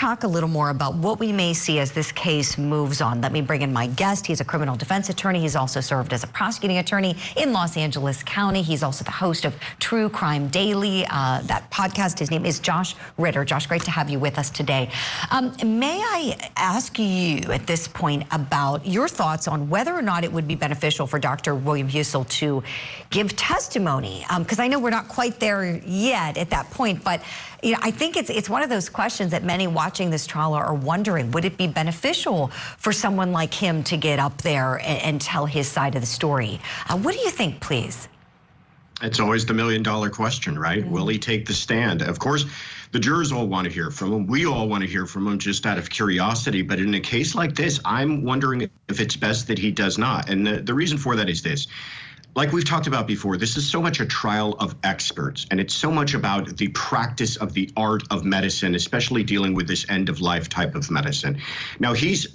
talk a little more about what we may see as this case moves on. Let me bring in my guest. He's a criminal defense attorney. He's also served as a prosecuting attorney in Los Angeles County. He's also the host of True Crime Daily, that podcast. His name is Josh Ritter. Josh, great to have you with us today. May I ask you at this point about your thoughts on whether or not it would be beneficial for Dr. William Husel to give testimony? Because I know we're not quite there yet at that point, but you know, I think it's one of those questions that many watching this trial are wondering. Would it be beneficial for someone like him to get up there and tell his side of the story? What do you think, please? It's always the million-dollar question, right? Will he take the stand? Of course, the jurors all want to hear from him. We all want to hear from him just out of curiosity. But in a case like this, I'm wondering if it's best that he does not. And the reason for that is this. Like we've talked about before, this is so much a trial of experts, and it's so much about the practice of the art of medicine, especially dealing with this end-of-life type of medicine. Now, he's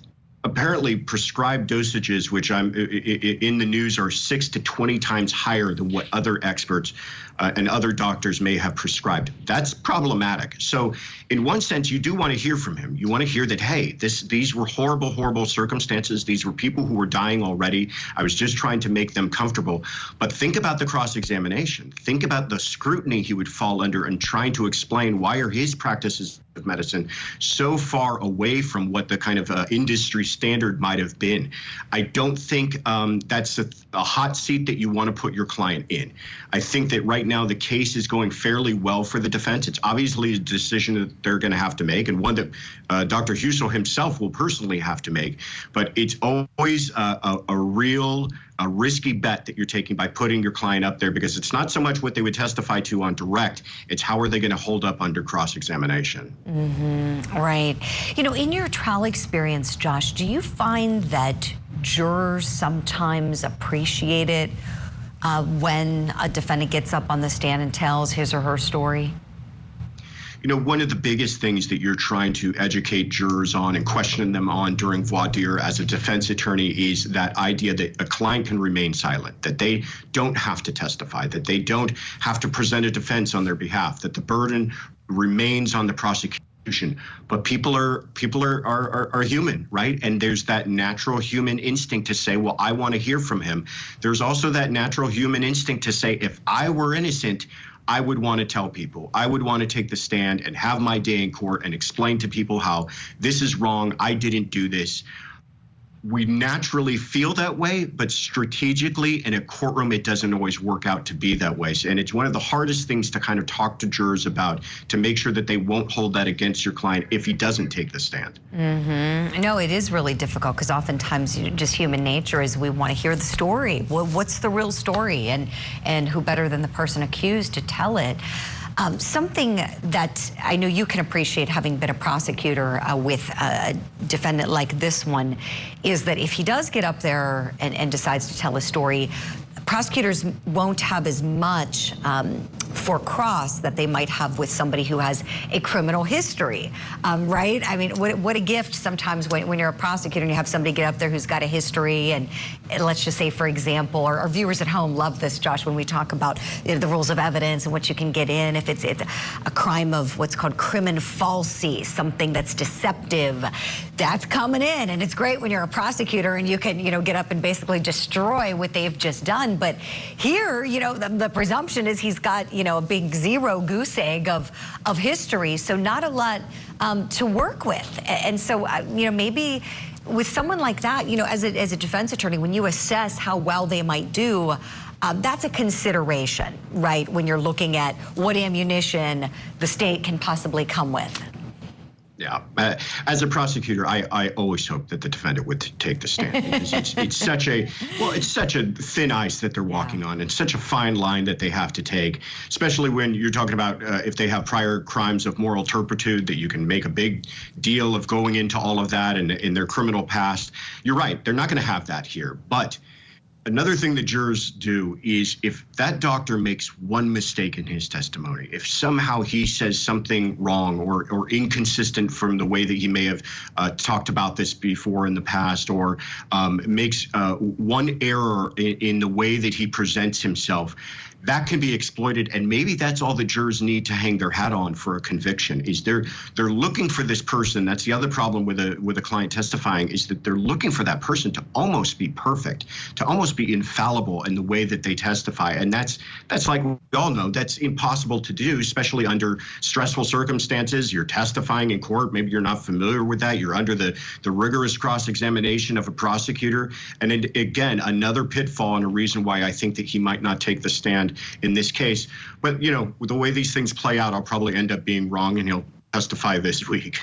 apparently prescribed dosages, which in the news are 6 to 20 times higher than what other experts and other doctors may have prescribed. That's problematic. So in one sense, you do want to hear from him. You want to hear that, hey, these were horrible, horrible circumstances. These were people who were dying already. I was just trying to make them comfortable. But think about the cross-examination. Think about the scrutiny he would fall under and trying to explain why are his practices of medicine so far away from what the kind of industry standard might have been. I don't think that's a hot seat that you want to put your client in. I think that right now the case is going fairly well for the defense. It's obviously a decision that they're going to have to make, and one that Dr. Husel himself will personally have to make. But it's always a risky bet that you're taking by putting your client up there, because it's not so much what they would testify to on direct, it's how are they going to hold up under cross-examination. Right. You know, in your trial experience, Josh, do you find that jurors sometimes appreciate it when a defendant gets up on the stand and tells his or her story? You know, one of the biggest things that you're trying to educate jurors on and question them on during voir dire as a defense attorney is that idea that a client can remain silent, that they don't have to testify, that they don't have to present a defense on their behalf, that the burden remains on the prosecution. But people are human, right? And there's that natural human instinct to say, well, I want to hear from him. There's also that natural human instinct to say, if I were innocent, I would want to tell people. I would want to take the stand and have my day in court and explain to people how this is wrong, I didn't do this. We naturally feel that way, but strategically in a courtroom, it doesn't always work out to be that way. And it's one of the hardest things to kind of talk to jurors about, to make sure that they won't hold that against your client if he doesn't take the stand. No, it is really difficult, because oftentimes just human nature is we want to hear the story. Well, what's the real story? And who better than the person accused to tell it? Something that I know you can appreciate, having been a prosecutor with a defendant like this one, is that if he does get up there and decides to tell a story, prosecutors won't have as much for cross that they might have with somebody who has a criminal history, right? I mean, what a gift sometimes when you're a prosecutor and you have somebody get up there who's got a history, and let's just say, for example, our viewers at home love this, Josh, when we talk about the rules of evidence and what you can get in. If it's a crime of what's called crimen falsi, something that's deceptive, that's coming in, and it's great when you're a prosecutor and you can, get up and basically destroy what they've just done. But here, the presumption is he's got, a big zero goose egg of history, so not a lot to work with. And so, maybe with someone like that, as a defense attorney, when you assess how well they might do, that's a consideration, right, when you're looking at what ammunition the state can possibly come with. Yeah, as a prosecutor, I always hope that the defendant would take the stand, because it's such a thin ice that they're walking on. It's such a fine line that they have to take, especially when you're talking about if they have prior crimes of moral turpitude, that you can make a big deal of going into all of that and in their criminal past. You're right, they're not going to have that here, but another thing that jurors do is, if that doctor makes one mistake in his testimony, if somehow he says something wrong or inconsistent from the way that he may have talked about this before in the past, or makes one error in the way that he presents himself, that can be exploited, and maybe that's all the jurors need to hang their hat on for a conviction. Is they're looking for this person. That's the other problem with a client testifying, is that they're looking for that person to almost be perfect, to almost be infallible in the way that they testify, and that's like we all know that's impossible to do, especially under stressful circumstances. You're testifying in court. Maybe you're not familiar with that. You're under the rigorous cross-examination of a prosecutor, and again, another pitfall and a reason why I think that he might not take the stand in this case. But, you know, the way these things play out, I'll probably end up being wrong and he'll testify this week.